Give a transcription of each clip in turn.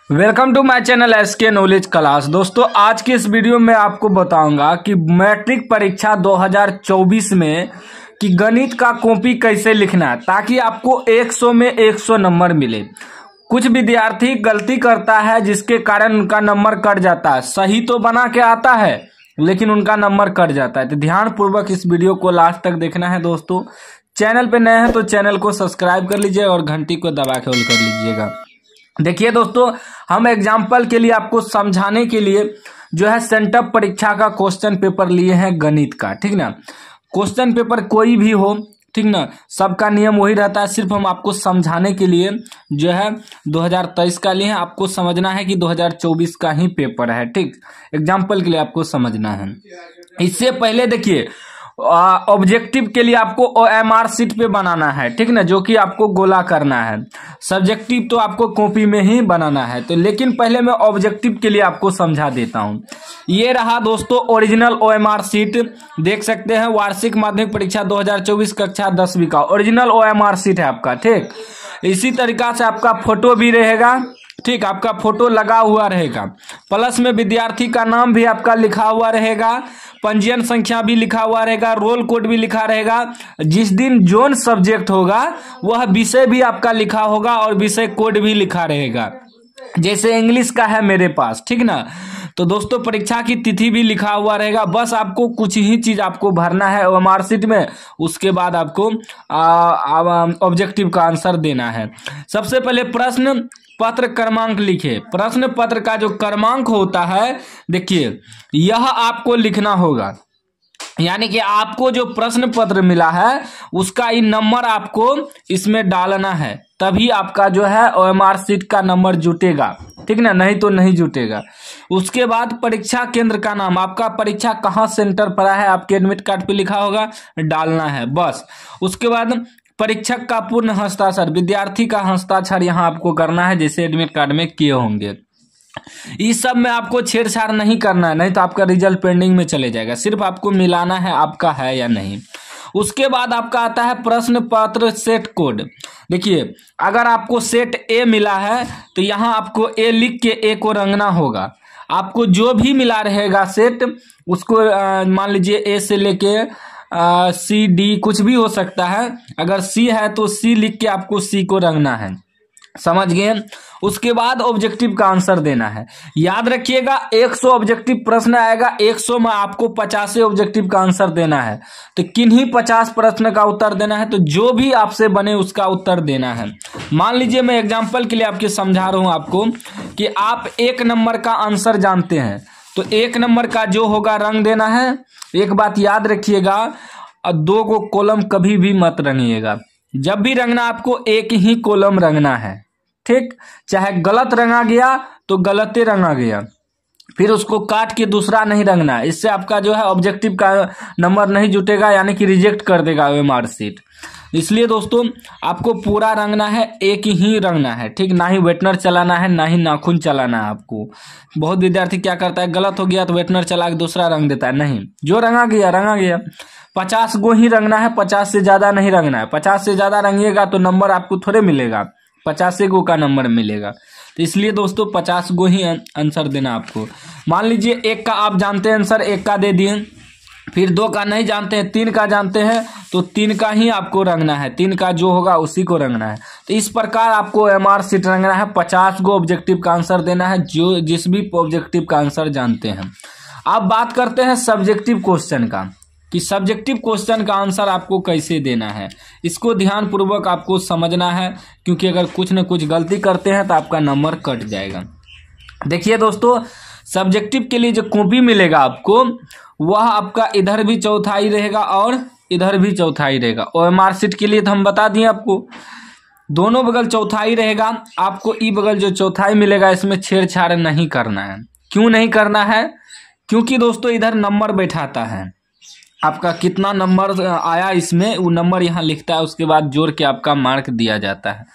Welcome to my channel SK knowledge class. दोस्तों, आज की इस वीडियो में आपको बताऊंगा कि मैट्रिक परीक्षा 2024 में कि गणित का कॉपी कैसे लिखना है ताकि आपको 100 में 100 नंबर मिले। कुछ विद्यार्थी गलती करता है जिसके कारण उनका नंबर कट जाता है। सही तो बना के आता है लेकिन उनका नंबर कट जाता है। तो ध्यान पूर्वक इस वीडियो को लास्ट तक देखना है। दोस्तों, चैनल पे नए हैं तो चैनल को सब्सक्राइब कर लीजिए और घंटी को दबा के ऑल कर लीजिएगा। देखिए दोस्तों, हम एग्जाम्पल के लिए आपको समझाने के लिए जो है सेंटअप परीक्षा का क्वेश्चन पेपर लिए हैं गणित का। ठीक ना, क्वेश्चन पेपर कोई भी हो, ठीक ना, सबका नियम वही रहता है। सिर्फ हम आपको समझाने के लिए जो है 2023 का लिए हैं। आपको समझना है कि 2024 का ही पेपर है। ठीक, एग्जाम्पल के लिए आपको समझना है। इससे पहले देखिए, ऑब्जेक्टिव के लिए आपको OMR शीट पे बनाना है, ठीक ना, जो कि आपको गोला करना है। सब्जेक्टिव तो आपको कॉपी में ही बनाना है। तो लेकिन पहले मैं ऑब्जेक्टिव के लिए आपको समझा देता हूं। ये रहा दोस्तों ओरिजिनल OMR शीट, देख सकते हैं। वार्षिक माध्यमिक परीक्षा 2024 कक्षा 10वीं का ओरिजिनल OMR शीट है आपका। ठीक, इसी तरीका से आपका फोटो भी रहेगा। ठीक, आपका फोटो लगा हुआ रहेगा, प्लस में विद्यार्थी का नाम भी आपका लिखा हुआ रहेगा, पंजीयन संख्या भी लिखा हुआ रहेगा, रोल कोड भी लिखा रहेगा। जिस दिन जोन सब्जेक्ट होगा वह विषय भी आपका लिखा होगा और विषय कोड भी लिखा रहेगा। जैसे इंग्लिश का है मेरे पास, ठीक ना। तो दोस्तों, परीक्षा की तिथि भी लिखा हुआ रहेगा। बस आपको कुछ ही चीज आपको भरना है OMR शीट में, उसके बाद आपको ऑब्जेक्टिव का आंसर देना है। सबसे पहले प्रश्न पत्र क्रमांक लिखे। प्रश्न पत्र का जो क्रमांक होता है, देखिए, यह आपको लिखना होगा। यानी कि आपको जो प्रश्न पत्र मिला है उसका ही नंबर आपको इसमें डालना है, तभी आपका जो है OMR शीट का नंबर जुटेगा। ठीक ना, नहीं तो नहीं जुटेगा। उसके बाद परीक्षा केंद्र का नाम, आपका परीक्षा कहाँ सेंटर पड़ा है आपके एडमिट कार्ड पे लिखा होगा, डालना है बस। उसके बाद परीक्षक का पूर्ण हस्ताक्षर, विद्यार्थी का हस्ताक्षर यहाँ आपको करना है जैसे एडमिट कार्ड में किए होंगे। इस सब में आपको छेड़छाड़ नहीं करना है, नहीं तो आपका रिजल्ट पेंडिंग में चले जाएगा। सिर्फ आपको मिलाना है आपका है या नहीं। उसके बाद आपका आता है प्रश्न पत्र सेट कोड। देखिए, अगर आपको सेट A मिला है तो यहाँ आपको A लिख के A को रंगना होगा। आपको जो भी मिला रहेगा सेट, उसको मान लीजिए A से लेके C D कुछ भी हो सकता है। अगर C है तो C लिख के आपको C को रंगना है, समझ गए। उसके बाद ऑब्जेक्टिव का आंसर देना है। याद रखिएगा, 100 ऑब्जेक्टिव प्रश्न आएगा, 100 में आपको 50 ऑब्जेक्टिव का आंसर देना है। तो किन्हीं 50 प्रश्न का उत्तर देना है, तो जो भी आपसे बने उसका उत्तर देना है। मान लीजिए, मैं एग्जाम्पल के लिए आपके समझा रहा हूं आपको कि आप 1 नंबर का आंसर जानते हैं, तो 1 नंबर का जो होगा रंग देना है। एक बात याद रखिएगा, 2 को कॉलम कभी भी मत रंगिएगा। जब भी रंगना आपको एक ही कॉलम रंगना है। ठीक, चाहे गलत रंगा गया तो गलत ही रंगा गया, फिर उसको काट के दूसरा नहीं रंगना। इससे आपका जो है ऑब्जेक्टिव का नंबर नहीं जुटेगा, यानी कि रिजेक्ट कर देगा OMR शीट। इसलिए दोस्तों, आपको पूरा रंगना है, एक ही रंगना है। ठीक, ना ही वेटनर चलाना है, ना ही नाखून चलाना है आपको। बहुत विद्यार्थी क्या करता है, गलत हो गया तो वेटनर चला के दूसरा रंग देता है। नहीं, जो रंगा गया रंगा गया। 50 गो ही रंगना है, 50 से ज्यादा नहीं रंगना है। 50 से ज्यादा रंगिएगा तो नंबर आपको थोड़े मिलेगा, 50 गो का नंबर मिलेगा। तो इसलिए दोस्तों 50 गो ही आंसर देना आपको। मान लीजिए 1 का आप जानते हैं आंसर, 1 का दे दिए, फिर 2 का नहीं जानते हैं, 3 का जानते हैं, तो 3 का ही आपको रंगना है। 3 का जो होगा उसी को रंगना है। तो इस प्रकार आपको OMR शीट रंगना है। 50 गो ऑब्जेक्टिव का आंसर देना है, जो जिस भी ऑब्जेक्टिव का आंसर जानते हैं। अब बात करते हैं सब्जेक्टिव क्वेश्चन का, कि सब्जेक्टिव क्वेश्चन का आंसर आपको कैसे देना है। इसको ध्यान पूर्वक आपको समझना है, क्योंकि अगर कुछ न कुछ गलती करते हैं तो आपका नंबर कट जाएगा। देखिए दोस्तों, सब्जेक्टिव के लिए जो कॉपी मिलेगा आपको, वह आपका इधर भी चौथाई रहेगा और इधर भी चौथाई रहेगा। OMR शीट के लिए तो हम बता दिए आपको, दोनों बगल चौथाई रहेगा। आपको ई बगल जो चौथाई मिलेगा इसमें छेड़छाड़ नहीं करना है। क्यों नहीं करना है? क्योंकि दोस्तों इधर नंबर बैठाता है, आपका कितना नंबर आया इसमें, वो नंबर यहाँ लिखता है, उसके बाद जोड़ के आपका मार्क दिया जाता है।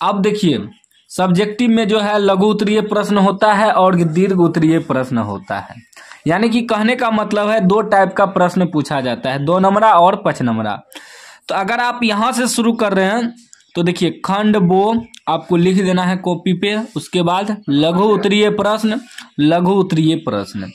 अब देखिए, सब्जेक्टिव में जो है लघु उत्तरीय प्रश्न होता है और दीर्घ उत्तरीय प्रश्न होता है। यानी कि कहने का मतलब है 2 टाइप का प्रश्न पूछा जाता है, 2 नंबरा और 5 नंबरा। तो अगर आप यहाँ से शुरू कर रहे हैं तो देखिए खंड बो आपको लिख देना है कॉपी पे। उसके बाद लघु उत्तरीय प्रश्न, लघु उत्तरीय प्रश्न।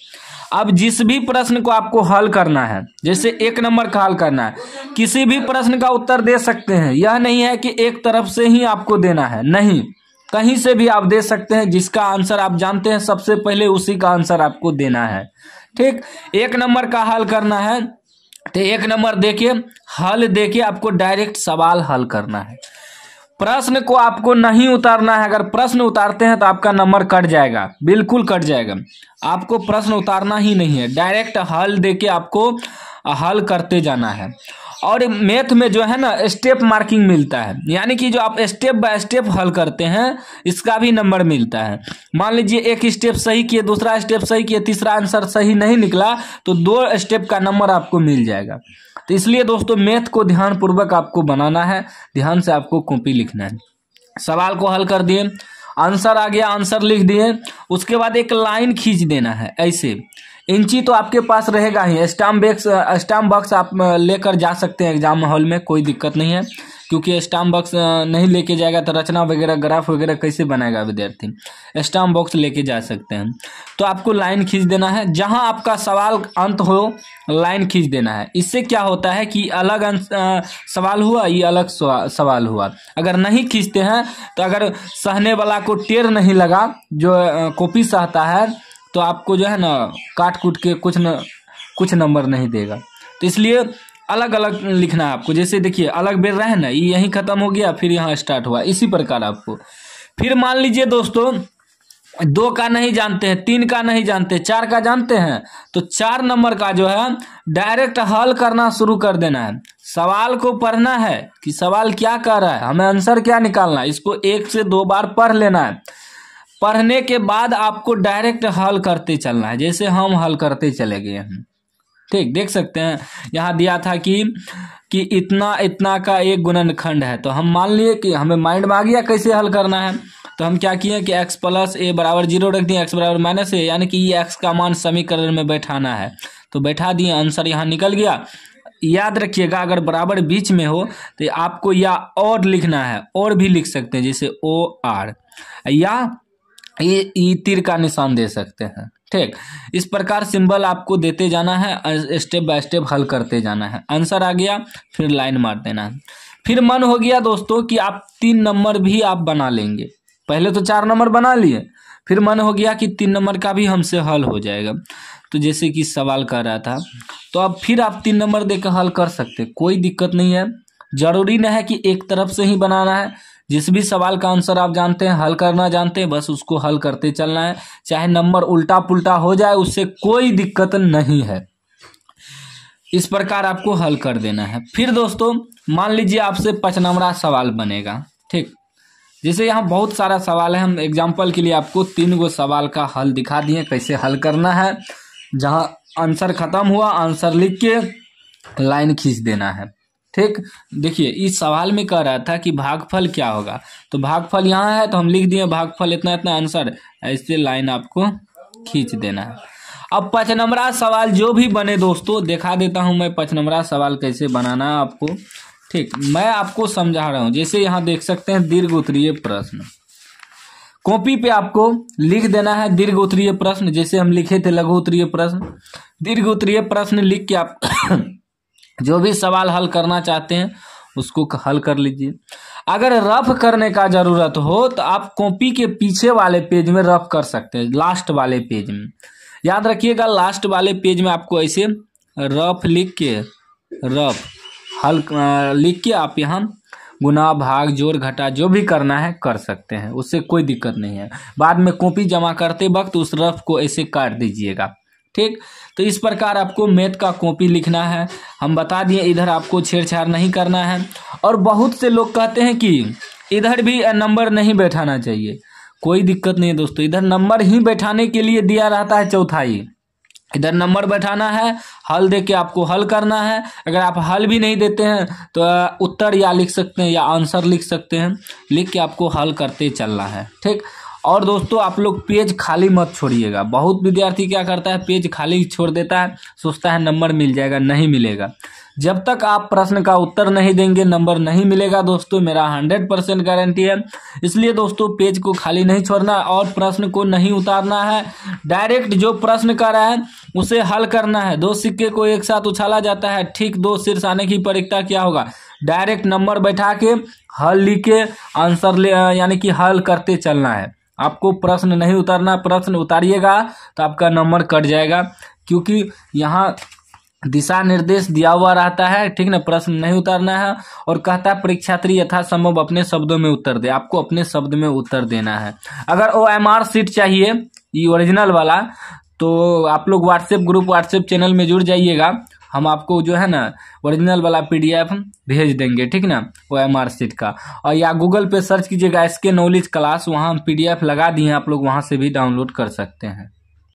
अब जिस भी प्रश्न को आपको हल करना है, जैसे 1 नंबर का हल करना है, किसी भी प्रश्न का उत्तर दे सकते हैं। यह नहीं है कि एक तरफ से ही आपको देना है, नहीं, कहीं से भी आप दे सकते हैं। जिसका आंसर आप जानते हैं सबसे पहले उसी का आंसर आपको देना है। ठीक, 1 नंबर का हल करना है तो 1 नंबर देखिए, हल देखिए, आपको डायरेक्ट सवाल हल करना है। प्रश्न को आपको नहीं उतारना है। अगर प्रश्न उतारते हैं तो आपका नंबर कट जाएगा, बिल्कुल कट जाएगा। आपको प्रश्न उतारना ही नहीं है, डायरेक्ट हल देके आपको हल करते जाना है। और मैथ में जो है ना स्टेप मार्किंग मिलता है, यानी कि जो आप स्टेप बाय स्टेप हल करते हैं इसका भी नंबर मिलता है। मान लीजिए एक स्टेप सही किए, दूसरा स्टेप सही किए, तीसरा आंसर सही नहीं निकला तो 2 स्टेप का नंबर आपको मिल जाएगा। तो इसलिए दोस्तों मैथ को ध्यानपूर्वक आपको बनाना है, ध्यान से आपको कॉपी लिखना है। सवाल को हल कर दिए, आंसर आ गया, आंसर लिख दिए। उसके बाद एक लाइन खींच देना है ऐसे। इंची तो आपके पास रहेगा ही, स्टाम्प बॉक्स आप लेकर जा सकते हैं एग्जाम हॉल में, कोई दिक्कत नहीं है। क्योंकि स्टाम्प बॉक्स नहीं लेके जाएगा तो रचना वगैरह ग्राफ वगैरह कैसे बनाएगा विद्यार्थी। स्टाम्प बॉक्स लेके जा सकते हैं। तो आपको लाइन खींच देना है, जहां आपका सवाल अंत हो लाइन खींच देना है। इससे क्या होता है कि अलग सवाल हुआ, ये अलग सवाल हुआ। अगर नहीं खींचते हैं तो अगर सहने वाला को टेढ़ नहीं लगा, जो कॉपी सहता है, तो आपको जो है ना काट कूट के कुछ नंबर नहीं देगा। तो इसलिए अलग अलग लिखना है आपको। जैसे देखिए अलग बेर रहा है ना, ये यहीं खत्म हो गया फिर यहाँ स्टार्ट हुआ, इसी प्रकार आपको। फिर मान लीजिए दोस्तों 2 का नहीं जानते हैं, 3 का नहीं जानते, 4 का जानते हैं, तो 4 नंबर का जो है डायरेक्ट हल करना शुरू कर देना है। सवाल को पढ़ना है कि सवाल क्या कह रहा है, हमें आंसर क्या निकालना है, इसको 1 से 2 बार पढ़ लेना है। पढ़ने के बाद आपको डायरेक्ट हल करते चलना है, जैसे हम हल करते चले गए हैं। ठीक, देख सकते हैं यहाँ दिया था कि इतना इतना का एक गुणनखंड है। तो हम मान लिए कि हमें माइंड में आ गया कैसे हल करना है। तो हम क्या किए कि x + a = 0 रख दिए, x = -a, यानी कि ये x का मान समीकरण में बैठाना है। तो बैठा दिए, आंसर यहाँ निकल गया। याद रखिएगा अगर बराबर बीच में हो तो आपको या और लिखना है, और भी लिख सकते हैं जैसे OR, या ये तीर का निशान दे सकते हैं। ठीक, इस प्रकार सिंबल आपको देते जाना है, स्टेप बाय स्टेप हल करते जाना है। आंसर आ गया, फिर लाइन मार देना है। फिर मन हो गया दोस्तों कि आप 3 नंबर भी आप बना लेंगे। पहले तो 4 नंबर बना लिए, फिर मन हो गया कि 3 नंबर का भी हमसे हल हो जाएगा। तो जैसे कि सवाल कर रहा था, तो अब फिर आप 3 नंबर देकर हल कर सकते, कोई दिक्कत नहीं है। जरूरी नहीं है कि एक तरफ से ही बनाना है। जिस भी सवाल का आंसर आप जानते हैं, हल करना जानते हैं, बस उसको हल करते चलना है। चाहे नंबर उल्टा पुल्टा हो जाए, उससे कोई दिक्कत नहीं है। इस प्रकार आपको हल कर देना है। फिर दोस्तों मान लीजिए आपसे 5 नंबर सवाल बनेगा। ठीक, जैसे यहाँ बहुत सारा सवाल है, हम एग्जाम्पल के लिए आपको 3 गो सवाल का हल दिखा दिए कैसे हल करना है। जहाँ आंसर खत्म हुआ, आंसर लिख के लाइन खींच देना है। ठीक, देखिए इस सवाल में कह रहा था कि भागफल क्या होगा, तो भागफल यहाँ है तो हम लिख दिए भागफल इतना इतना, आंसर ऐसे लाइन आपको खींच देना है। अब 5 नंबर सवाल जो भी बने दोस्तों, दिखा देता हूं मैं 5 नंबर सवाल कैसे बनाना है आपको। ठीक, मैं आपको समझा रहा हूं। जैसे यहाँ देख सकते हैं दीर्घ उत्तरीय प्रश्न, कॉपी पे आपको लिख देना है दीर्घ उत्तरीय प्रश्न। जैसे हम लिखे थे लघु उत्तरीय प्रश्न, दीर्घ उत्तरीय प्रश्न लिख के आप जो भी सवाल हल करना चाहते हैं उसको हल कर लीजिए। अगर रफ करने का जरूरत हो तो आप कॉपी के पीछे वाले पेज में रफ कर सकते हैं, लास्ट वाले पेज में। याद रखिएगा लास्ट वाले पेज में आपको ऐसे रफ लिख के, रफ हल लिख के आप यहाँ गुना भाग जोड़ घटा जो भी करना है कर सकते हैं, उससे कोई दिक्कत नहीं है। बाद में कॉपी जमा करते वक्त उस रफ को ऐसे काट दीजिएगा। ठीक, तो इस प्रकार आपको मैथ का कॉपी लिखना है। हम बता दिए इधर आपको छेड़छाड़ नहीं करना है। और बहुत से लोग कहते हैं कि इधर भी नंबर नहीं बैठाना चाहिए, कोई दिक्कत नहीं है दोस्तों। इधर नंबर ही बैठाने के लिए दिया रहता है चौथाई, इधर नंबर बैठाना है, हल दे के आपको हल करना है। अगर आप हल भी नहीं देते हैं तो उत्तर या लिख सकते हैं या आंसर लिख सकते हैं, लिख के आपको हल करते चलना है। ठीक, और दोस्तों आप लोग पेज खाली मत छोड़िएगा। बहुत विद्यार्थी क्या करता है, पेज खाली छोड़ देता है, सोचता है नंबर मिल जाएगा, नहीं मिलेगा। जब तक आप प्रश्न का उत्तर नहीं देंगे नंबर नहीं मिलेगा दोस्तों, मेरा 100% गारंटी है। इसलिए दोस्तों पेज को खाली नहीं छोड़ना और प्रश्न को नहीं उतारना है। डायरेक्ट जो प्रश्न कर रहा है उसे हल करना है। 2 सिक्के को एक साथ उछाला जाता है, ठीक 2 शीर्ष आने की परीक्षा क्या होगा, डायरेक्ट नंबर बैठा के हल लिख के आंसर ले यानी कि हल करते चलना है। आपको प्रश्न नहीं उतारना, प्रश्न उतारिएगा तो आपका नंबर कट जाएगा, क्योंकि यहाँ दिशा निर्देश दिया हुआ रहता है, ठीक ना। प्रश्न नहीं उतारना है और कहता है परीक्षार्थी यथासंभव अपने शब्दों में उत्तर दे। आपको अपने शब्द में उत्तर देना है। अगर OMR शीट चाहिए ये ओरिजिनल वाला, तो आप लोग व्हाट्सएप ग्रुप व्हाट्सएप चैनल में जुड़ जाइएगा। हम आपको जो है ना ओरिजिनल वाला PDF भेज देंगे, ठीक ना, OMR शीट का। और या गूगल पे सर्च कीजिएगा SK नॉलेज क्लास, वहाँ हम PDF लगा दिए हैं, आप लोग वहाँ से भी डाउनलोड कर सकते हैं।